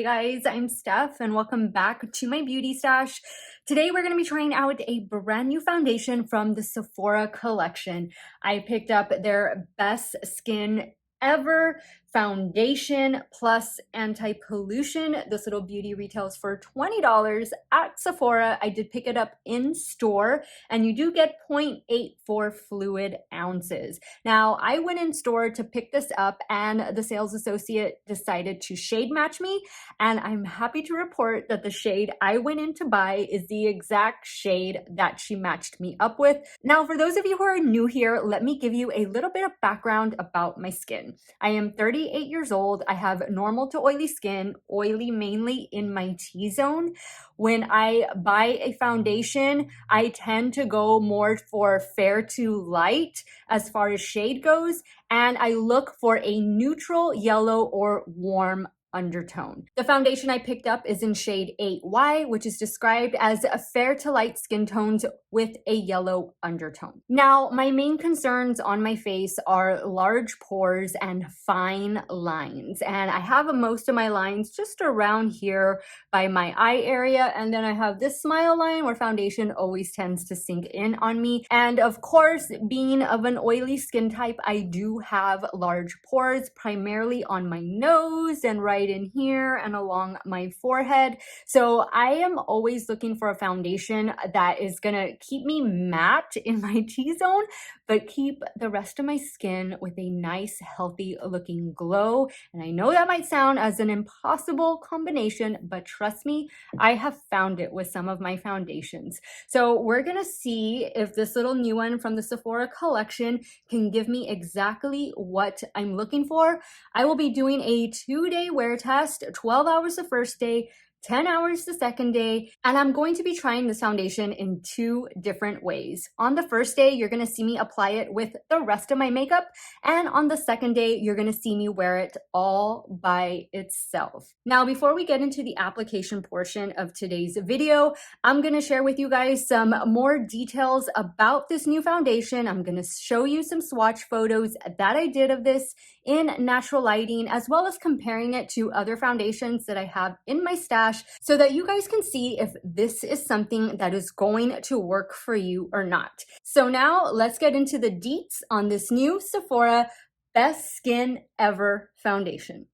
Hey guys, I'm Steph and welcome back to my beauty stash. Today we're going to be trying out a brand new foundation from the Sephora collection. I picked up their Best Skin Ever foundation plus anti-pollution. This little beauty retails for $20 at Sephora. I did pick it up in store and you do get 0.84 fluid ounces. Now I went in store to pick this up and the sales associate decided to shade match me, and I'm happy to report that the shade I went in to buy is the exact shade that she matched me up with. Now for those of you who are new here, let me give you a little bit of background about my skin. I am 38 years old. I have normal to oily skin, oily mainly in my T-zone. When I buy a foundation, I tend to go more for fair to light as far as shade goes, and I look for a neutral yellow or warm undertone. The foundation I picked up is in shade 8Y, which is described as a fair to light skin tones with a yellow undertone. Now, my main concerns on my face are large pores and fine lines. And I have most of my lines just around here by my eye area. And then I have this smile line where foundation always tends to sink in on me. And of course, being of an oily skin type, I do have large pores, primarily on my nose and right in here and along my forehead. So I am always looking for a foundation that is gonna keep me matte in my T-zone, but keep the rest of my skin with a nice, healthy looking glow. And I know that might sound as an impossible combination, but trust me, I have found it with some of my foundations. So we're gonna see if this little new one from the Sephora collection can give me exactly what I'm looking for. I will be doing a 2-day wear test, 12 hours the first day, 10 hours the second day, and I'm going to be trying this foundation in 2 different ways. On the first day, you're gonna see me apply it with the rest of my makeup, and on the second day, you're gonna see me wear it all by itself. Now, before we get into the application portion of today's video, I'm gonna share with you guys some more details about this new foundation. I'm gonna show you some swatch photos that I did of this in natural lighting, as well as comparing it to other foundations that I have in my stash, so that you guys can see if this is something that is going to work for you or not. So now let's get into the deets on this new Sephora Best Skin Ever foundation.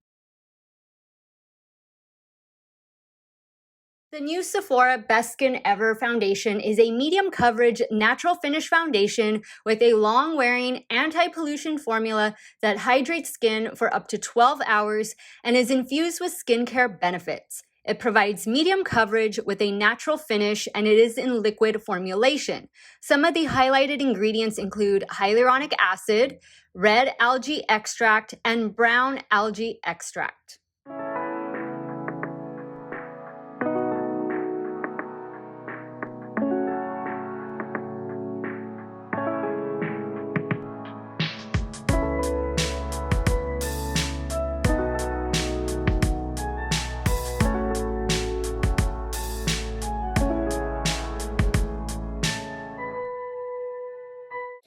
The new Sephora Best Skin Ever foundation is a medium coverage natural finish foundation with a long wearing anti-pollution formula that hydrates skin for up to 12 hours and is infused with skincare benefits. It provides medium coverage with a natural finish, and it is in liquid formulation. Some of the highlighted ingredients include hyaluronic acid, red algae extract, and brown algae extract.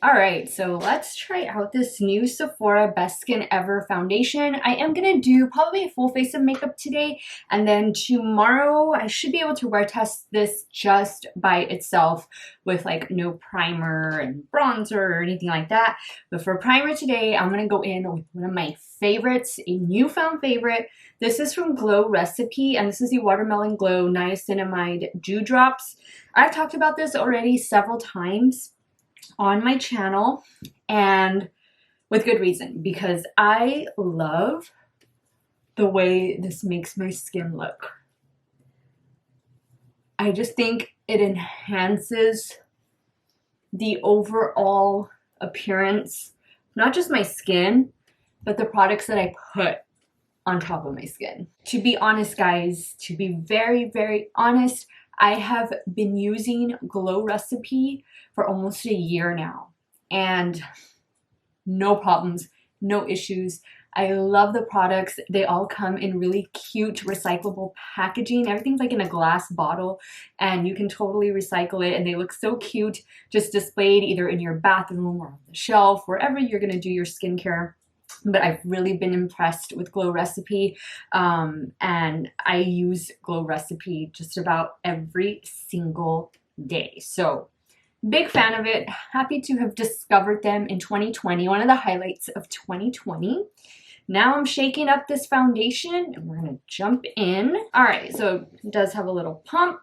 All right, so let's try out this new Sephora Best Skin Ever foundation. I am gonna do probably a full face of makeup today, and then tomorrow I should be able to wear test this just by itself with like no primer and bronzer or anything like that. But for primer today, I'm gonna go in with one of my favorites, a newfound favorite. This is from Glow Recipe, and this is the Watermelon Glow Niacinamide Dewdrops. I've talked about this already several times on my channel, and with good reason, because I love the way this makes my skin look. I just think it enhances the overall appearance, not just my skin, but the products that I put on top of my skin. To be honest, guys, to be very, very honest, I have been using Glow Recipe for almost a year now, and no problems, no issues. I love the products. They all come in really cute recyclable packaging. Everything's like in a glass bottle, and you can totally recycle it, and they look so cute just displayed either in your bathroom or on the shelf, wherever you're gonna do your skincare. but I've really been impressed with Glow Recipe, and I use Glow Recipe just about every single day. So big fan of it. Happy to have discovered them in 2020, one of the highlights of 2020. Now I'm shaking up this foundation and we're gonna jump in. All right, so it does have a little pump.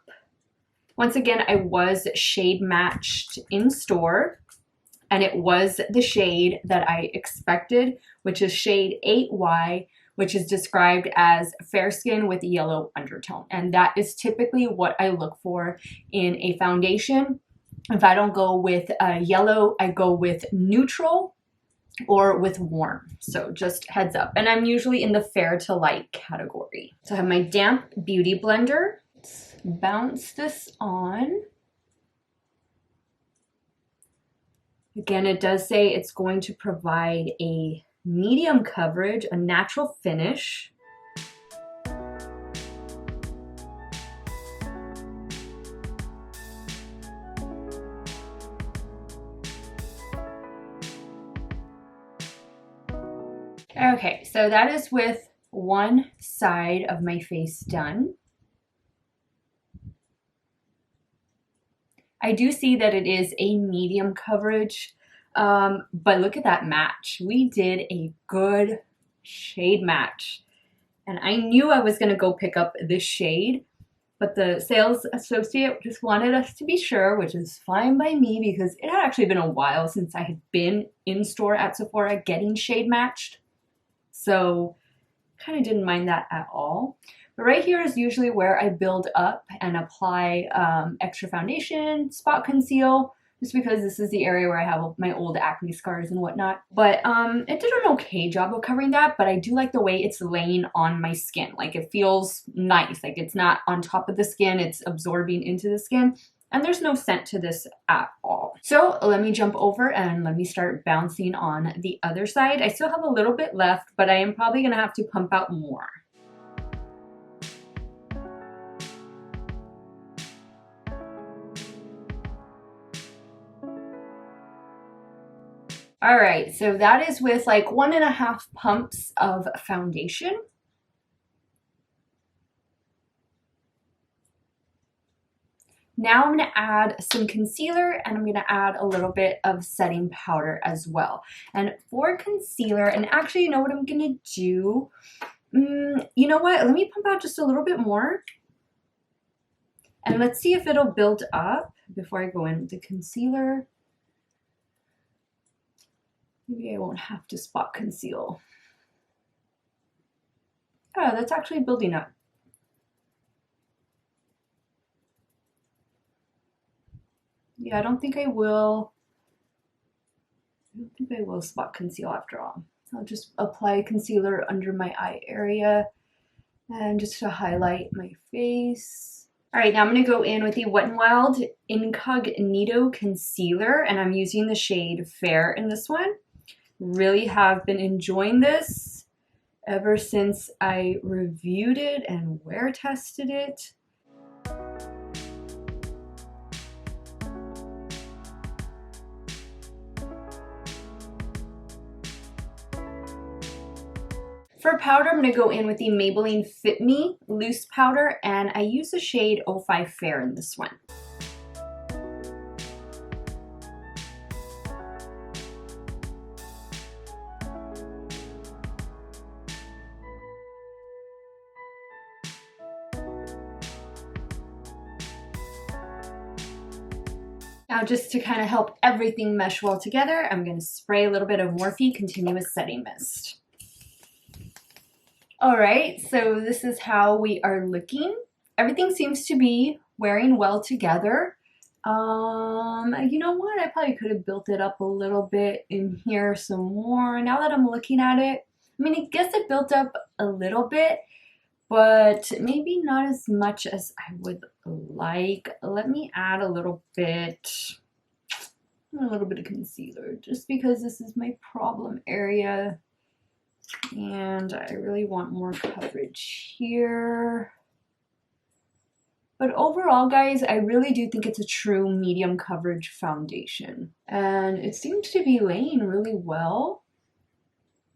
Once again, I was shade matched in store, and it was the shade that I expected, which is shade 8Y, which is described as fair skin with yellow undertone. And that is typically what I look for in a foundation. If I don't go with yellow, I go with neutral or with warm. So just heads up. And I'm usually in the fair to light category. So I have my damp beauty blender. Let's bounce this on. Again, it does say it's going to provide a medium coverage, a natural finish. Okay, so that is with one side of my face done. I do see that it is a medium coverage, but look at that match. We did a good shade match. And I knew I was going to go pick up this shade, but the sales associate just wanted us to be sure, which is fine by me because it had actually been a while since I had been in store at Sephora getting shade matched. So kind of didn't mind that at all. But right here is usually where I build up and apply extra foundation, spot conceal, just because this is the area where I have my old acne scars and whatnot. But it did an okay job of covering that, but I do like the way it's laying on my skin. Like it feels nice, like it's not on top of the skin, it's absorbing into the skin. And there's no scent to this at all. So let me jump over and let me start bouncing on the other side. I still have a little bit left, but I am probably gonna have to pump out more. All right, so that is with like 1.5 pumps of foundation. Now I'm gonna add some concealer and I'm gonna add a little bit of setting powder as well. And for concealer, and actually, you know what I'm gonna do? You know what? Let me pump out just a little bit more. And let's see if it'll build up before I go in with the concealer. Maybe I won't have to spot conceal. Oh, that's actually building up. Yeah, I don't think I will spot conceal after all. I'll just apply concealer under my eye area and just to highlight my face. All right, now I'm gonna go in with the Wet n Wild Incognito Concealer, and I'm using the shade Fair in this one. Really have been enjoying this ever since I reviewed it and wear tested it. For powder, I'm going to go in with the Maybelline Fit Me Loose Powder, and I use the shade 05 Fair in this one. Now, just to kind of help everything mesh well together, I'm going to spray a little bit of Morphe Continuous Setting Mist. All right, so this is how we are looking. Everything seems to be wearing well together. You know what? I probably could have built it up a little bit in here some more. Now that I'm looking at it, I mean, I guess it built up a little bit, but maybe not as much as I would like. Let me add a little bit of concealer, just because this is my problem area. And I really want more coverage here. But overall, guys, I really do think it's a true medium coverage foundation. And it seems to be laying really well.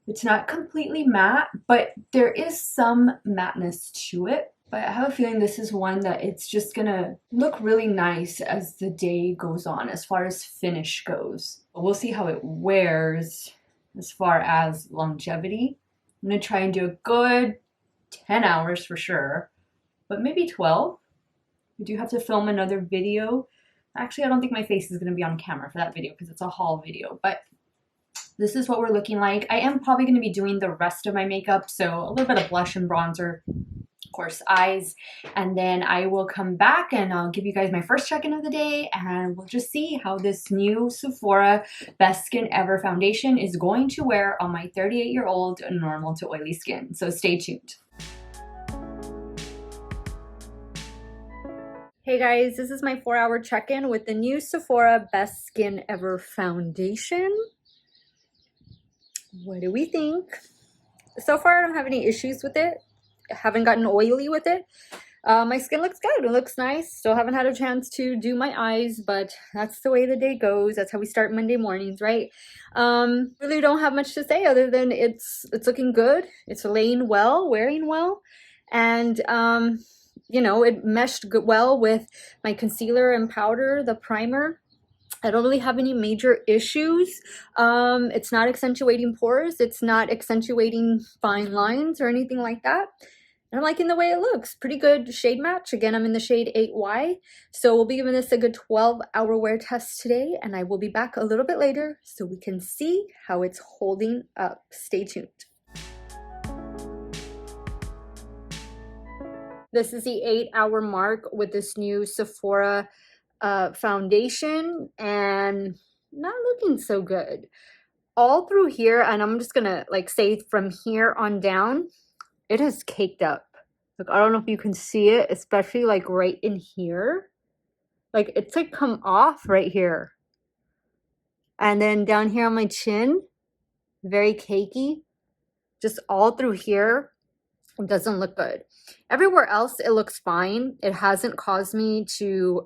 It's not completely matte, but there is some matteness to it. But I have a feeling this is one that it's just gonna look really nice as the day goes on as far as finish goes. But we'll see how it wears as far as longevity. I'm gonna try and do a good 10 hours for sure, but maybe 12. We do have to film another video. Actually, I don't think my face is gonna be on camera for that video because it's a haul video, but this is what we're looking like. I am probably going to be doing the rest of my makeup, so a little bit of blush and bronzer, of course, eyes, and then I will come back and I'll give you guys my first check-in of the day, and we'll just see how this new Sephora Best Skin Ever foundation is going to wear on my 38-year-old normal to oily skin. So stay tuned. Hey guys, this is my 4-hour check-in with the new Sephora Best Skin Ever foundation. What do we think? So far, I don't have any issues with it. I haven't gotten oily with it. My skin looks good. It looks nice. Still haven't had a chance to do my eyes, but that's the way the day goes. That's how we start Monday mornings, right? Really don't have much to say other than it's looking good. It's laying well, wearing well, and you know, it meshed well with my concealer and powder, the primer. I don't really have any major issues. It's not accentuating pores. It's not accentuating fine lines or anything like that. And I'm liking the way it looks. Pretty good shade match. Again, I'm in the shade 8Y. So we'll be giving this a good 12-hour wear test today. And I will be back a little bit later so we can see how it's holding up. Stay tuned. This is the 8-hour mark with this new Sephora foundation, and not looking so good all through here. And I'm just gonna like say from here on down, it has caked up. Like, I don't know if you can see it, especially like right in here. Like, it's like come off right here, and then down here on my chin, very cakey. Just all through here, it doesn't look good. Everywhere else, it looks fine. It hasn't caused me to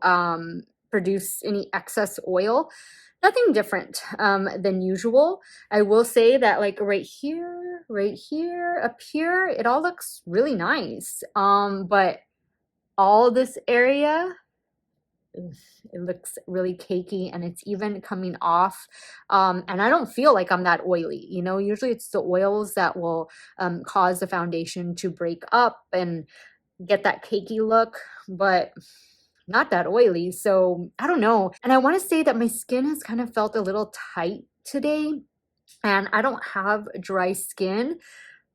produce any excess oil. Nothing different than usual. I will say that like right here, up here, it all looks really nice. But all this area, it looks really cakey, and it's even coming off. And I don't feel like I'm that oily. You know, usually it's the oils that will cause the foundation to break up and get that cakey look, but not that oily. So I don't know. And I want to say that my skin has kind of felt a little tight today, and I don't have dry skin.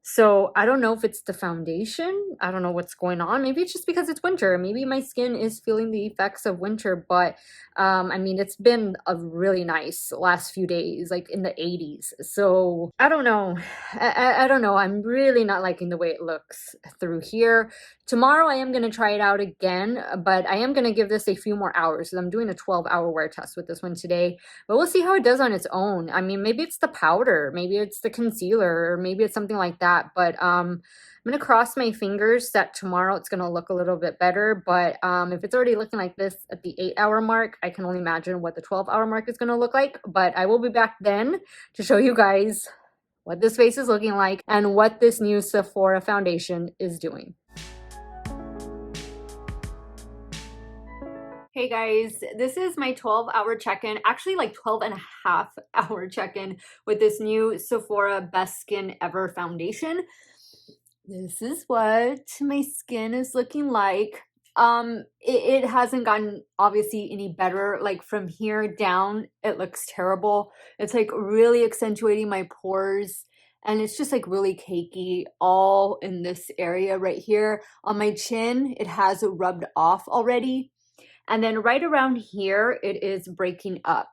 So I don't know if it's the foundation. I don't know what's going on. Maybe it's just because it's winter. Maybe my skin is feeling the effects of winter. But I mean, it's been a really nice last few days, like in the 80s. So I don't know. I don't know. I'm really not liking the way it looks through here. Tomorrow I am going to try it out again, but I am going to give this a few more hours. So I'm doing a 12-hour wear test with this one today, but we'll see how it does on its own. I mean, maybe it's the powder, maybe it's the concealer, or maybe it's something like that. But I'm going to cross my fingers that tomorrow it's going to look a little bit better. But if it's already looking like this at the 8-hour mark, I can only imagine what the 12-hour mark is going to look like. But I will be back then to show you guys what this face is looking like and what this new Sephora foundation is doing. Hey guys, this is my 12-hour check-in, actually like 12.5-hour check-in with this new Sephora Best Skin Ever foundation. This is what my skin is looking like. It hasn't gotten obviously any better. Like from here down, it looks terrible. It's like really accentuating my pores, and it's just like really cakey all in this area right here. On my chin, it has rubbed off already. And then right around here, it is breaking up.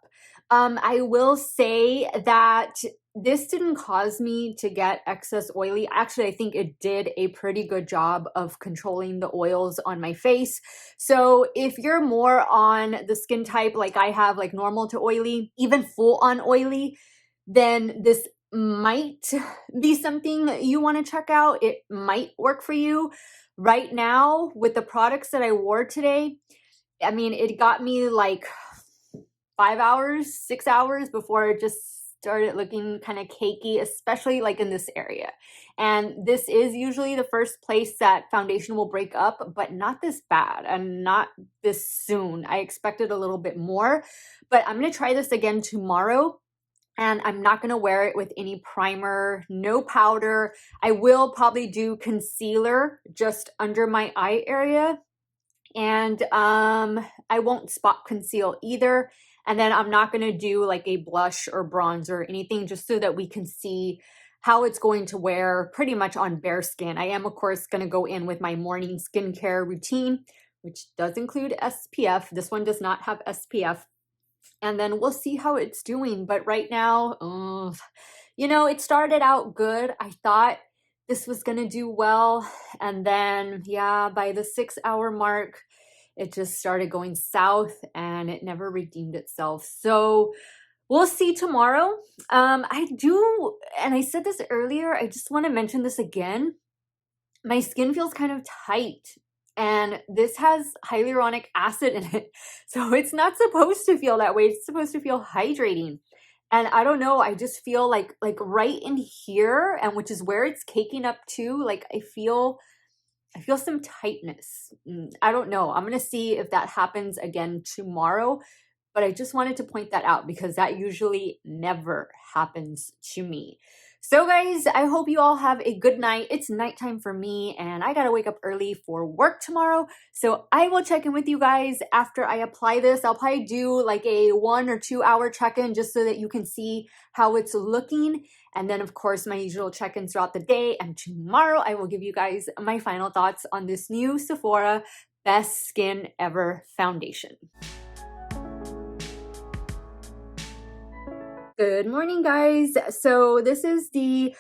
I will say that this didn't cause me to get excess oily. Actually, I think it did a pretty good job of controlling the oils on my face. So if you're more on the skin type like I have, like normal to oily, even full on oily, then this might be something you want to check out. It might work for you. Right now, with the products that I wore today, I mean, it got me like 5 hours, 6 hours before it just started looking kind of cakey, especially like in this area. And this is usually the first place that foundation will break up, but not this bad and not this soon. I expected a little bit more, but I'm going to try this again tomorrow. And I'm not going to wear it with any primer, no powder. I will probably do concealer just under my eye area. And I won't spot conceal either. And then I'm not going to do like a blush or bronzer or anything, just so that we can see how it's going to wear pretty much on bare skin. I am, of course, going to go in with my morning skincare routine, which does include SPF. This one does not have SPF. And then we'll see how it's doing. But right now, you know, it started out good. I thought this was going to do well. And then, yeah, by the 6-hour mark, it just started going south and it never redeemed itself. So we'll see tomorrow. I do, and I said this earlier, I just want to mention this again. My skin feels kind of tight. And this has hyaluronic acid in it. So it's not supposed to feel that way. It's supposed to feel hydrating. And I don't know, I just feel like right in here, and which is where it's caking up to, like I feel some tightness. I don't know. I'm going to see if that happens again tomorrow. But I just wanted to point that out because that usually never happens to me. So guys, I hope you all have a good night. It's nighttime for me and I gotta wake up early for work tomorrow. So I will check in with you guys after I apply this. I'll probably do like a 1 or 2 hour check-in just so that you can see how it's looking. And then of course my usual check-ins throughout the day. And tomorrow I will give you guys my final thoughts on this new Sephora Best Skin Ever foundation. Good morning, guys. So this is the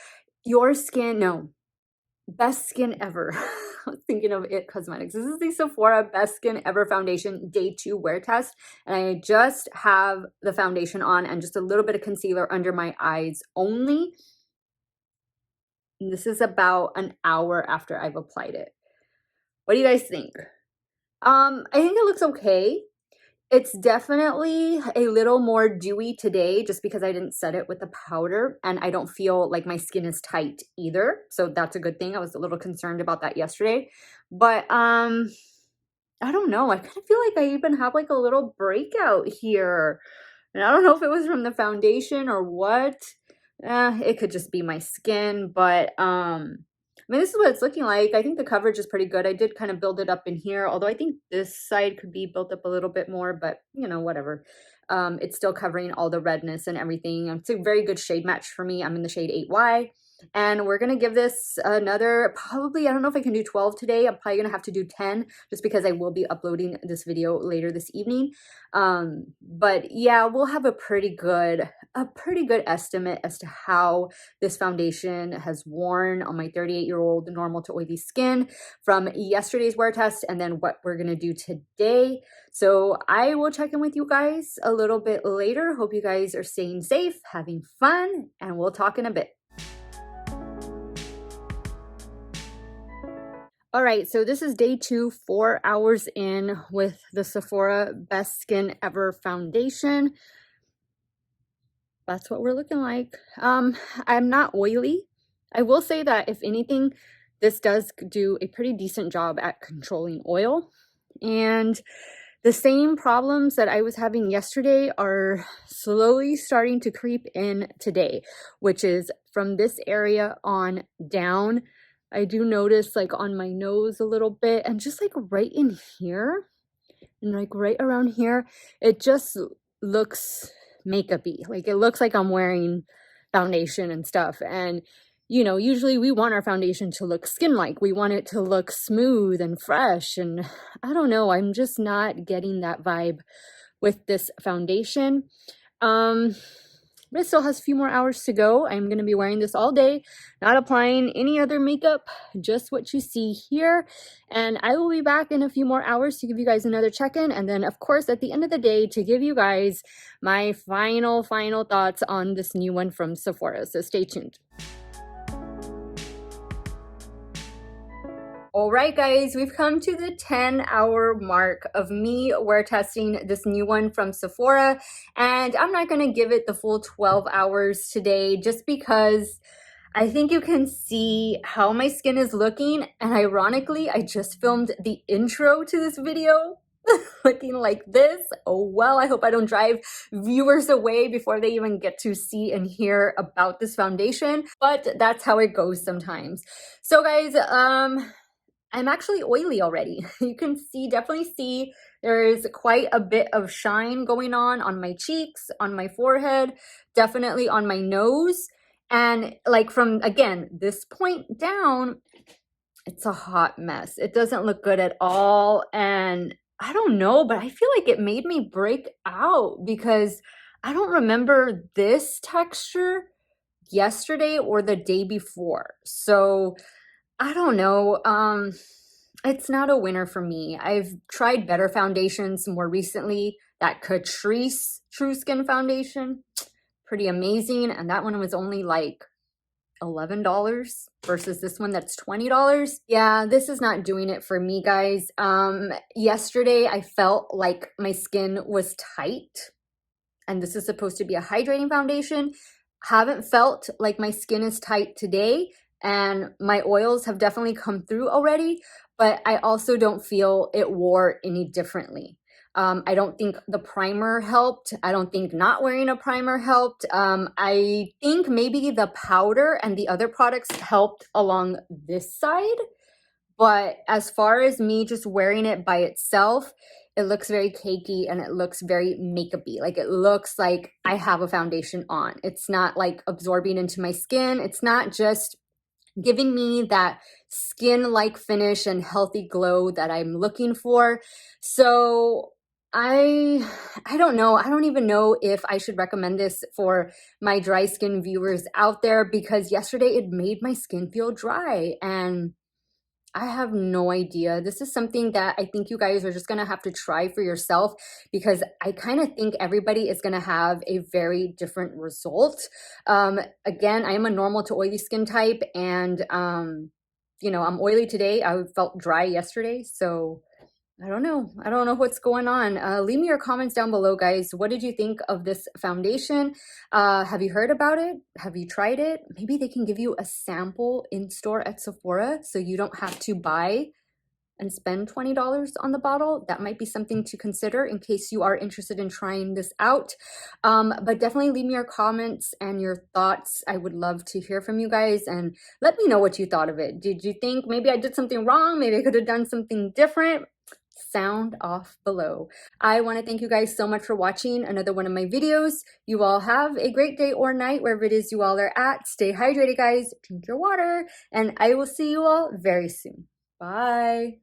Best Skin Ever. I was thinking of It Cosmetics. This is the Sephora Best Skin Ever foundation day 2 wear test. And I just have the foundation on and just a little bit of concealer under my eyes only. And this is about an hour after I've applied it. What do you guys think? I think it looks okay. It's definitely a little more dewy today just because I didn't set it with the powder and I don't feel like my skin is tight either. So that's a good thing. I was a little concerned about that yesterday. But I don't know. I kind of feel like I even have like a little breakout here. And I don't know if it was from the foundation or what. It could just be my skin, but I mean, this is what it's looking like. I think the coverage is pretty good. I did kind of build it up in here, although I think this side could be built up a little bit more, but you know, whatever. It's still covering all the redness and everything. It's a very good shade match for me. I'm in the shade 8Y. And we're going to give this another, probably, I don't know if I can do 12 today. I'm probably going to have to do 10 just because I will be uploading this video later this evening. But yeah, we'll have a pretty good estimate as to how this foundation has worn on my 38-year-old normal to oily skin from yesterday's wear test and then what we're going to do today. So I will check in with you guys a little bit later. Hope you guys are staying safe, having fun, and we'll talk in a bit. All right, so this is day 2, 4 hours in with the Sephora Best Skin Ever foundation. That's what we're looking like. I'm not oily. I will say that if anything, this does do a pretty decent job at controlling oil. And the same problems that I was having yesterday are slowly starting to creep in today, which is from this area on down. I do notice like on my nose a little bit and just like right in here and like right around here, it just looks makeup-y. Like it looks like I'm wearing foundation and stuff. And you know, usually we want our foundation to look skin-like. We want it to look smooth and fresh. And I don't know, I'm just not getting that vibe with this foundation. But it still has a few more hours to go. I'm going to be wearing this all day, not applying any other makeup, just what you see here. And I will be back in a few more hours to give you guys another check-in. And then, of course, at the end of the day, to give you guys my final thoughts on this new one from Sephora. So stay tuned. All right, guys, we've come to the 10-hour mark of me wear testing this new one from Sephora, and I'm not going to give it the full 12 hours today just because I think you can see how my skin is looking, and ironically, I just filmed the intro to this video looking like this. Oh well, I hope I don't drive viewers away before they even get to see and hear about this foundation, but that's how it goes sometimes. So guys, I'm actually oily already. You can definitely see there's quite a bit of shine going on my cheeks, on my forehead, definitely on my nose. And like from, again, this point down, it's a hot mess. It doesn't look good at all. And I don't know, but I feel like it made me break out because I don't remember this texture yesterday or the day before. So I don't know. It's not a winner for me. I've tried better foundations more recently. That Catrice True Skin Foundation, pretty amazing. And that one was only like $11 versus this one that's $20. Yeah, this is not doing it for me, guys. Yesterday I felt like my skin was tight, and this is supposed to be a hydrating foundation. Haven't felt like my skin is tight today, and my oils have definitely come through already, but I also don't feel it wore any differently. I don't think the primer helped. I don't think not wearing a primer helped. I think maybe the powder and the other products helped along this side, but as far as me just wearing it by itself, it looks very cakey and it looks very makeup-y. Like it looks like I have a foundation on. It's not like absorbing into my skin. It's not just giving me that skin-like finish and healthy glow that I'm looking for. So I don't know. I don't even know if I should recommend this for my dry skin viewers out there, because yesterday it made my skin feel dry and I have no idea. This is something that I think you guys are just going to have to try for yourself, because I kind of think everybody is going to have a very different result. Again, I am a normal to oily skin type, and, you know, I'm oily today. I felt dry yesterday. So I don't know. I don't know what's going on. Leave me your comments down below, guys. What did you think of this foundation? Have you heard about it? Have you tried it? Maybe they can give you a sample in store at Sephora so you don't have to buy and spend $20 on the bottle. That might be something to consider in case you are interested in trying this out. But definitely leave me your comments and your thoughts. I would love to hear from you guys, and let me know what you thought of it. Did you think maybe I did something wrong? Maybe I could have done something different? Sound off below. I want to thank you guys so much for watching another one of my videos. You all have a great day or night wherever it is you all are at. Stay hydrated, guys. Drink your water, and I will see you all very soon. Bye.